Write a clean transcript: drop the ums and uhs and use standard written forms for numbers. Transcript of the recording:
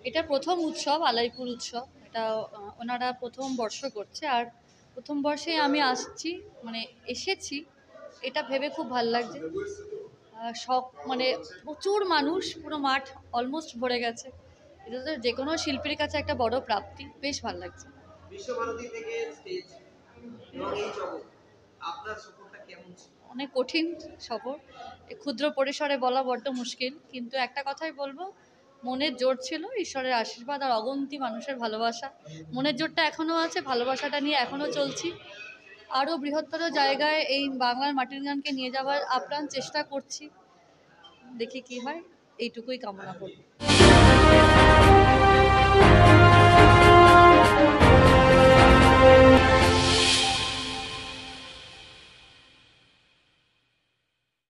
এটা প্রথম উৎসব, আলাইপুর উৎসব। এটা ওনারা প্রথম বর্ষ করছে, আর প্রথম বর্ষে আমি আসছি, মানে এসেছি, এটা ভেবে খুব ভাল লাগছে। সব মানে প্রচুর মানুষ, পুরো মাঠ অলমোস্ট ভরে গেছে। এটা তো যে কোনো শিল্পীর কাছে একটা বড় প্রাপ্তি, বেশ ভাল লাগছে। বিশ্বভারতী থেকে স্টেজ এবং এই জগৎ, আপনার সফরটা কেমন ছিল? অনেক কঠিন সফর, ক্ষুদ্র পরিসরে বলা বড্ড মুশকিল, কিন্তু একটা কথাই বলবো, মনের জোর ছিল, ঈশ্বরের আশীর্বাদ আর অগন্তি মানুষের ভালোবাসা। মনের জোরটা এখনও আছে, ভালোবাসাটা নিয়ে এখনও চলছি। আরও বৃহত্তর জায়গায় এই বাংলার মাটির গানকে নিয়ে যাওয়ার আপ্রাণ চেষ্টা করছি। দেখি কি হয়, এইটুকুই কামনা করব।